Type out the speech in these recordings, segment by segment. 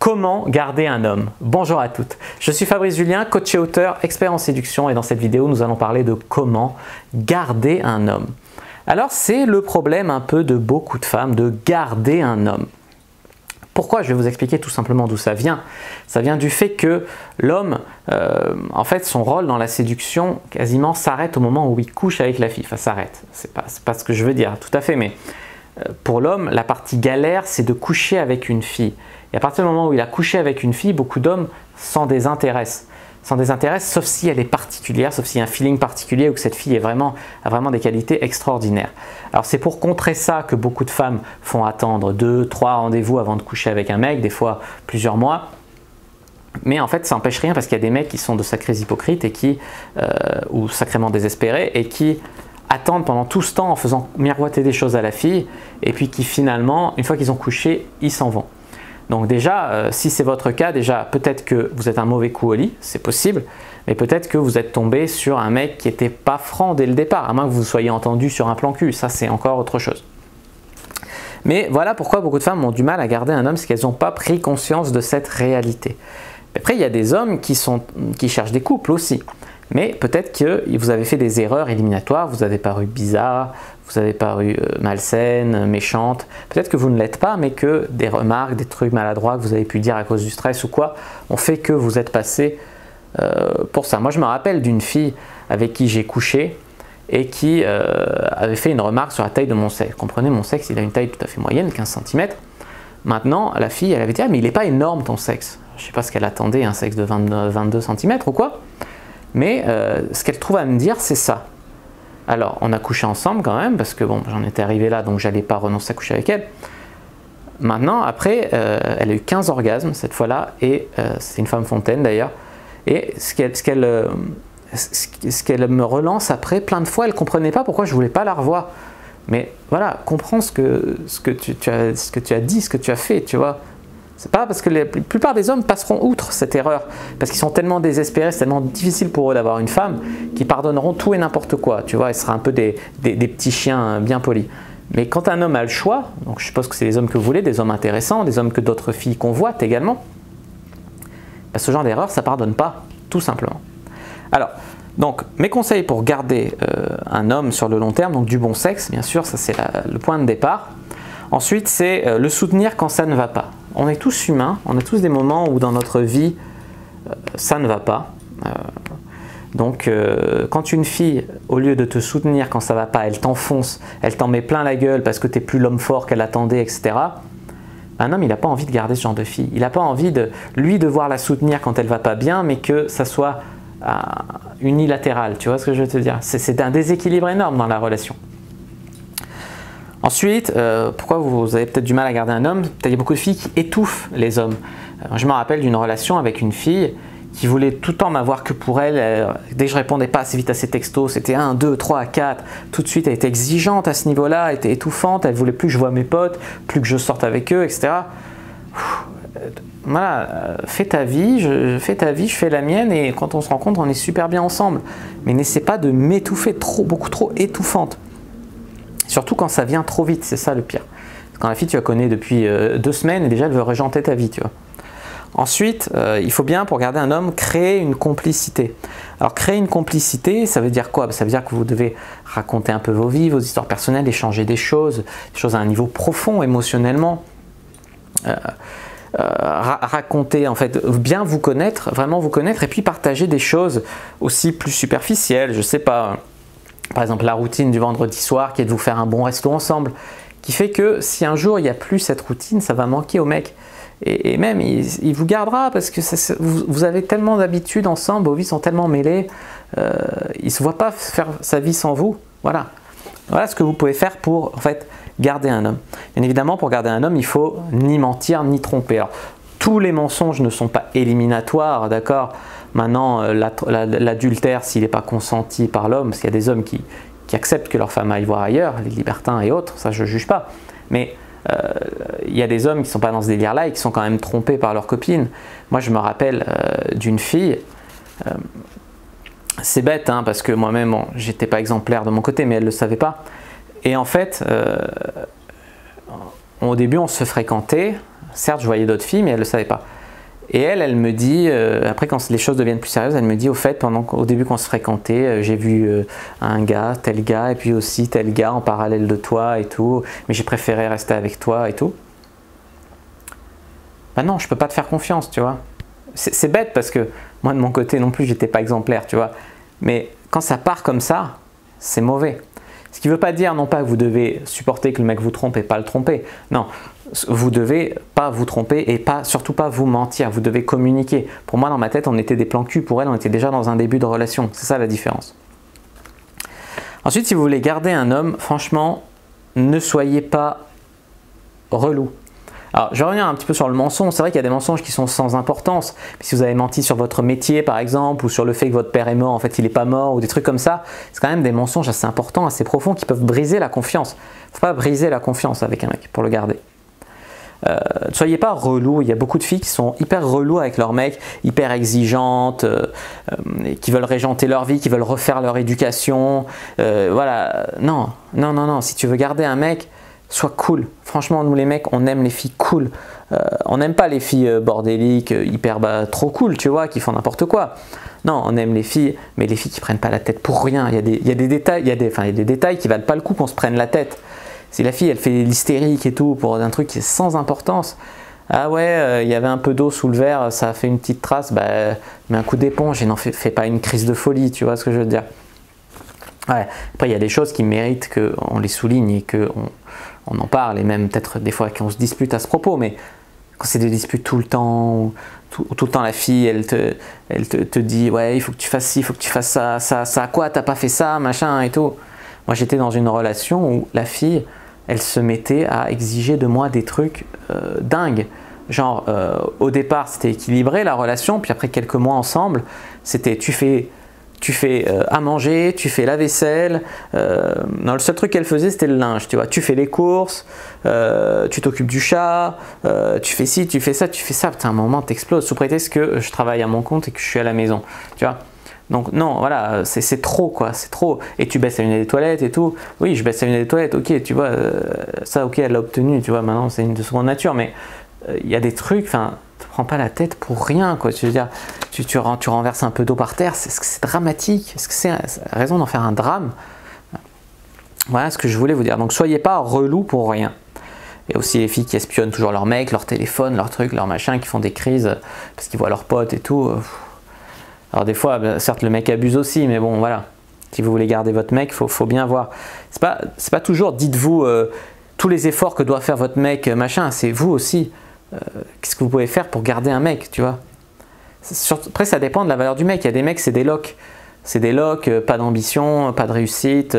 Comment garder un homme? Bonjour à toutes, je suis Fabrice Julien, coach et auteur, expert en séduction et dans cette vidéo nous allons parler de comment garder un homme. Alors c'est le problème un peu de beaucoup de femmes de garder un homme. Pourquoi? Je vais vous expliquer tout simplement d'où ça vient. Ça vient du fait que l'homme, en fait son rôle dans la séduction quasiment s'arrête au moment où il couche avec la fille. Enfin s'arrête, c'est pas ce que je veux dire tout à fait, mais pour l'homme la partie galère c'est de coucher avec une fille. Et à partir du moment où il a couché avec une fille, beaucoup d'hommes s'en désintéressent. Sauf si elle est particulière, sauf s'il y a un feeling particulier ou que cette fille a vraiment des qualités extraordinaires. Alors c'est pour contrer ça que beaucoup de femmes font attendre 2-3 rendez-vous avant de coucher avec un mec, des fois plusieurs mois. Mais en fait ça n'empêche rien parce qu'il y a des mecs qui sont de sacrés hypocrites et qui, ou sacrément désespérés et qui attendent pendant tout ce temps en faisant miroiter des choses à la fille et puis qui finalement, une fois qu'ils ont couché, ils s'en vont. Donc déjà, si c'est votre cas, déjà peut-être que vous êtes un mauvais coup au lit, c'est possible, mais peut-être que vous êtes tombé sur un mec qui n'était pas franc dès le départ, à moins que vous soyez entendu sur un plan cul, ça c'est encore autre chose. Mais voilà pourquoi beaucoup de femmes ont du mal à garder un homme, c'est qu'elles n'ont pas pris conscience de cette réalité. Après, il y a des hommes qui cherchent des couples aussi. Mais peut-être que vous avez fait des erreurs éliminatoires, vous avez paru bizarre, vous avez paru malsaine, méchante. Peut-être que vous ne l'êtes pas, mais que des remarques, des trucs maladroits que vous avez pu dire à cause du stress ou quoi, ont fait que vous êtes passé pour ça. Moi, je me rappelle d'une fille avec qui j'ai couché et qui avait fait une remarque sur la taille de mon sexe. Comprenez, mon sexe, il a une taille tout à fait moyenne, 15 cm. Maintenant, la fille, elle avait dit « Ah, mais il n'est pas énorme ton sexe ». Je ne sais pas ce qu'elle attendait, un sexe de 22 cm ou quoi. Mais ce qu'elle trouve à me dire, c'est ça. Alors, on a couché ensemble quand même, parce que bon, j'en étais arrivé là, donc j'allais pas renoncer à coucher avec elle. Maintenant, après, elle a eu 15 orgasmes cette fois-là, et c'est une femme fontaine d'ailleurs. Et ce qu'elle me relance après, plein de fois, elle ne comprenait pas pourquoi je ne voulais pas la revoir. Mais voilà, comprends ce que tu as dit, ce que tu as fait, tu vois. C'est pas parce que la plupart des hommes passeront outre cette erreur, parce qu'ils sont tellement désespérés, c'est tellement difficile pour eux d'avoir une femme, qu'ils pardonneront tout et n'importe quoi, tu vois, ils seront un peu des petits chiens bien polis. Mais quand un homme a le choix, donc je suppose que c'est les hommes que vous voulez, des hommes intéressants, des hommes que d'autres filles convoitent également, ben ce genre d'erreur, ça pardonne pas, tout simplement. Alors, donc, mes conseils pour garder un homme sur le long terme, donc du bon sexe, bien sûr, ça c'est le point de départ. Ensuite, c'est le soutenir quand ça ne va pas. On est tous humains, on a tous des moments où dans notre vie, ça ne va pas. Donc, quand une fille, au lieu de te soutenir quand ça ne va pas, elle t'enfonce, elle t'en met plein la gueule parce que tu n'es plus l'homme fort qu'elle attendait, etc. Un homme, il n'a pas envie de garder ce genre de fille. Il n'a pas envie de devoir la soutenir quand elle ne va pas bien, mais que ça soit unilatéral. Tu vois ce que je veux te dire? C'est un déséquilibre énorme dans la relation. Ensuite, pourquoi vous avez peut-être du mal à garder un homme? Il y a beaucoup de filles qui étouffent les hommes. Je me rappelle d'une relation avec une fille qui voulait tout le temps m'avoir que pour elle. Dès que je répondais pas assez vite à ses textos, c'était 1, 2, 3, 4. Tout de suite, elle était exigeante à ce niveau-là, elle était étouffante, elle voulait plus que je voie mes potes, plus que je sorte avec eux, etc. Voilà, fais ta vie, je fais la mienne et quand on se rencontre, on est super bien ensemble. Mais n'essaie pas de m'étouffer beaucoup trop étouffante. Surtout quand ça vient trop vite, c'est ça le pire. Quand la fille tu la connais depuis 2 semaines et déjà elle veut régenter ta vie, tu vois. Ensuite, il faut bien, pour garder un homme, créer une complicité. Alors créer une complicité, ça veut dire quoi? Ça veut dire que vous devez raconter un peu vos vies, vos histoires personnelles, échanger des choses à un niveau profond émotionnellement. Raconter, en fait, bien vous connaître, vraiment vous connaître, et puis partager des choses aussi plus superficielles, je sais pas. Par exemple, la routine du vendredi soir qui est de vous faire un bon resto ensemble, qui fait que si un jour il n'y a plus cette routine, ça va manquer au mec. Et même, il vous gardera parce que vous avez tellement d'habitudes ensemble, vos vies sont tellement mêlées, il ne se voit pas faire sa vie sans vous. Voilà. Voilà ce que vous pouvez faire pour en fait, garder un homme. Bien évidemment, pour garder un homme, il ne faut ni mentir ni tromper. Alors, tous les mensonges ne sont pas éliminatoires, d'accord? Maintenant, l'adultère, s'il n'est pas consenti par l'homme, parce qu'il y a des hommes qui acceptent que leur femme aille voir ailleurs, les libertins et autres, ça je ne juge pas. Mais il y a des hommes qui ne sont pas dans ce délire-là et qui sont quand même trompés par leur copine. Moi, je me rappelle d'une fille, c'est bête, hein, parce que moi-même, bon, j'étais pas exemplaire de mon côté, mais elle ne le savait pas. Et en fait, au début, on se fréquentait, certes, je voyais d'autres filles, mais elle ne le savait pas. Et elle me dit, après quand les choses deviennent plus sérieuses, elle me dit, au fait, au début qu'on se fréquentait, j'ai vu un gars, tel gars, et puis aussi tel gars en parallèle de toi et tout, mais j'ai préféré rester avec toi et tout. Ben non, je peux pas te faire confiance, tu vois. C'est bête parce que moi de mon côté non plus, j'étais pas exemplaire, tu vois. Mais quand ça part comme ça, c'est mauvais. Ce qui ne veut pas dire non pas que vous devez supporter que le mec vous trompe et pas le tromper. Non, vous devez pas vous tromper et surtout pas vous mentir. Vous devez communiquer. Pour moi, dans ma tête, on était des plans cul. Pour elle, on était déjà dans un début de relation. C'est ça la différence. Ensuite, si vous voulez garder un homme, franchement, ne soyez pas relou. Alors, je vais revenir un petit peu sur le mensonge. C'est vrai qu'il y a des mensonges qui sont sans importance. Si vous avez menti sur votre métier, par exemple, ou sur le fait que votre père est mort, en fait, il n'est pas mort, ou des trucs comme ça, c'est quand même des mensonges assez importants, assez profonds, qui peuvent briser la confiance. Il ne faut pas briser la confiance avec un mec pour le garder. Ne soyez pas relou. Il y a beaucoup de filles qui sont hyper relous avec leur mec, hyper exigeantes, qui veulent régenter leur vie, qui veulent refaire leur éducation. Voilà. Non, non, non, non. Si tu veux garder un mec, sois cool. Franchement, nous les mecs, on aime les filles cool. On n'aime pas les filles bordéliques, hyper trop cool, tu vois, qui font n'importe quoi. Non, on aime les filles, mais les filles qui prennent pas la tête pour rien. Il y a des détails, il y a des détails qui valent pas le coup qu'on se prenne la tête. Si la fille, elle fait l'hystérique et tout pour un truc qui est sans importance, ah ouais, il y avait un peu d'eau sous le verre, ça a fait une petite trace, bah, mets un coup d'éponge et n'en fais pas une crise de folie, tu vois ce que je veux dire. Ouais. Après, il y a des choses qui méritent qu'on les souligne et qu'on en parle, et même peut-être des fois qu'on se dispute à ce propos, mais quand c'est des disputes tout le temps, tout le temps la fille, elle te dit, ouais, il faut que tu fasses ci, il faut que tu fasses ça, quoi, t'as pas fait ça, machin et tout. Moi, j'étais dans une relation où la fille, elle se mettait à exiger de moi des trucs dingues. Genre, au départ, c'était équilibré la relation, puis après quelques mois ensemble, c'était tu fais à manger, tu fais la vaisselle. Non, le seul truc qu'elle faisait, c'était le linge, tu vois. Tu fais les courses, tu t'occupes du chat, tu fais ci, tu fais ça, tu fais ça. Putain, à un moment, t'exploses, sous prétexte que je travaille à mon compte et que je suis à la maison, tu vois. Donc non, voilà, c'est trop, quoi, c'est trop. Et tu baisses la lunette des toilettes et tout. Oui, je baisse la lunette des toilettes, ok, tu vois, ça, ok, elle l'a obtenu, tu vois, maintenant, c'est une de seconde nature, mais il y a des trucs, enfin, te prends pas la tête pour rien, quoi. Tu veux dire, tu renverses un peu d'eau par terre, est-ce que c'est dramatique? Est-ce que c'est raison d'en faire un drame? Voilà ce que je voulais vous dire. Donc soyez pas relou pour rien. Il y a aussi les filles qui espionnent toujours leur mec, leur téléphone, leur truc, leur machin, qui font des crises parce qu'ils voient leurs potes et tout. Alors des fois, certes, le mec abuse aussi, mais bon, voilà. Si vous voulez garder votre mec, faut bien voir. C'est pas toujours, dites-vous, tous les efforts que doit faire votre mec, machin, c'est vous aussi. Qu'est-ce que vous pouvez faire pour garder un mec, tu vois? Après, ça dépend de la valeur du mec. Il y a des mecs, c'est des locs. C'est des locs, pas d'ambition, pas de réussite,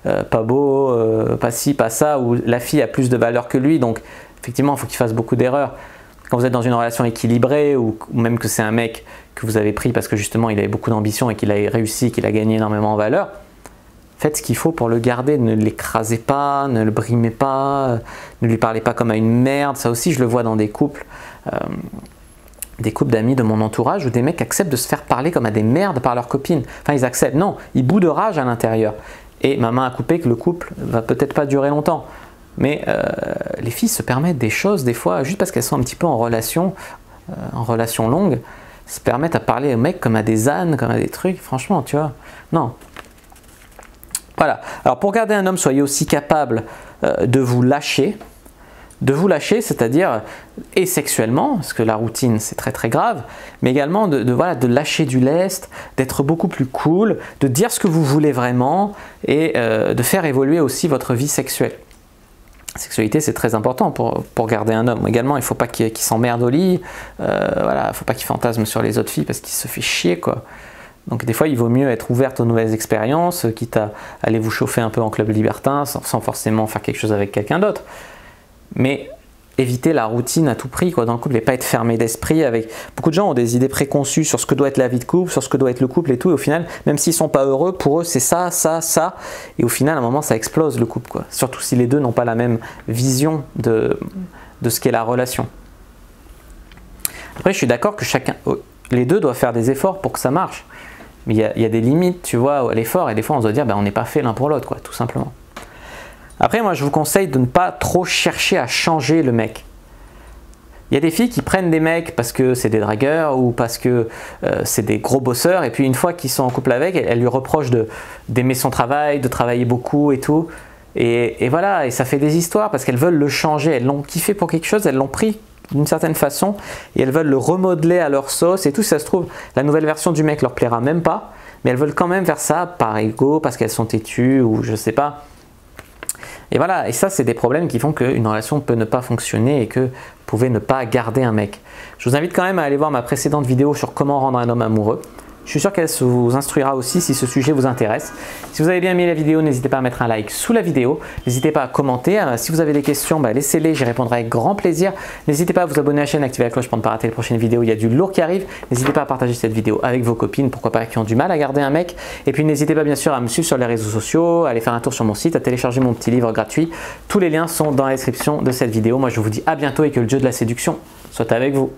pas beau, pas ci, pas ça, où la fille a plus de valeur que lui. Donc, effectivement, il faut qu'il fasse beaucoup d'erreurs. Quand vous êtes dans une relation équilibrée, ou même que c'est un mec que vous avez pris parce que justement, il avait beaucoup d'ambition et qu'il a réussi, qu'il a gagné énormément en valeur, faites ce qu'il faut pour le garder. Ne l'écrasez pas, ne le brimez pas, ne lui parlez pas comme à une merde. Ça aussi, je le vois dans des couples. Des couples d'amis de mon entourage où des mecs acceptent de se faire parler comme à des merdes par leurs copines. Enfin, ils acceptent. Non, ils bouent de rage à l'intérieur. Et ma main a coupé que le couple va peut-être pas durer longtemps. Mais les filles se permettent des choses, des fois, juste parce qu'elles sont un petit peu en relation longue, se permettent à parler aux mecs comme à des ânes, comme à des trucs. Franchement, tu vois. Non. Voilà. Alors, pour garder un homme, soyez aussi capable de vous lâcher. De vous lâcher, c'est-à-dire, et sexuellement, parce que la routine c'est très très grave, mais également de lâcher du lest, d'être beaucoup plus cool, de dire ce que vous voulez vraiment et de faire évoluer aussi votre vie sexuelle. La sexualité c'est très important pour garder un homme. Également, il ne faut pas qu'il s'emmerde au lit, voilà, il ne faut pas qu'il fantasme sur les autres filles parce qu'il se fait chier, quoi. Donc des fois, il vaut mieux être ouverte aux nouvelles expériences, quitte à aller vous chauffer un peu en club libertin sans forcément faire quelque chose avec quelqu'un d'autre. Mais éviter la routine à tout prix, quoi, dans le couple, et pas être fermé d'esprit. Avec beaucoup de gens ont des idées préconçues sur ce que doit être la vie de couple, sur ce que doit être le couple et tout, et au final, même s'ils sont pas heureux, pour eux c'est ça, ça, ça, et au final à un moment ça explose le couple, quoi. Surtout si les deux n'ont pas la même vision de ce qu'est la relation. Après, je suis d'accord que les deux doivent faire des efforts pour que ça marche, mais il y a des limites, tu vois, à l'effort, et des fois on se doit dire on n'est pas fait l'un pour l'autre, quoi, tout simplement. Après, moi, je vous conseille de ne pas trop chercher à changer le mec. Il y a des filles qui prennent des mecs parce que c'est des dragueurs ou parce que c'est des gros bosseurs, et puis une fois qu'ils sont en couple avec, elles lui reprochent d'aimer son travail, de travailler beaucoup et tout. Et voilà, et ça fait des histoires parce qu'elles veulent le changer, elles l'ont kiffé pour quelque chose, elles l'ont pris d'une certaine façon et elles veulent le remodeler à leur sauce et tout. Ça se trouve, la nouvelle version du mec leur plaira même pas, mais elles veulent quand même faire ça par ego, parce qu'elles sont têtues ou je sais pas. Et voilà, et ça c'est des problèmes qui font qu'une relation peut ne pas fonctionner et que vous pouvez ne pas garder un mec. Je vous invite quand même à aller voir ma précédente vidéo sur comment rendre un homme amoureux. Je suis sûr qu'elle vous instruira aussi si ce sujet vous intéresse. Si vous avez bien aimé la vidéo, n'hésitez pas à mettre un like sous la vidéo. N'hésitez pas à commenter. Si vous avez des questions, laissez-les, j'y répondrai avec grand plaisir. N'hésitez pas à vous abonner à la chaîne, activer la cloche pour ne pas rater les prochaines vidéos. Il y a du lourd qui arrive. N'hésitez pas à partager cette vidéo avec vos copines, pourquoi pas, qui ont du mal à garder un mec. Et puis n'hésitez pas bien sûr à me suivre sur les réseaux sociaux, à aller faire un tour sur mon site, à télécharger mon petit livre gratuit. Tous les liens sont dans la description de cette vidéo. Moi je vous dis à bientôt et que le jeu de la séduction soit avec vous.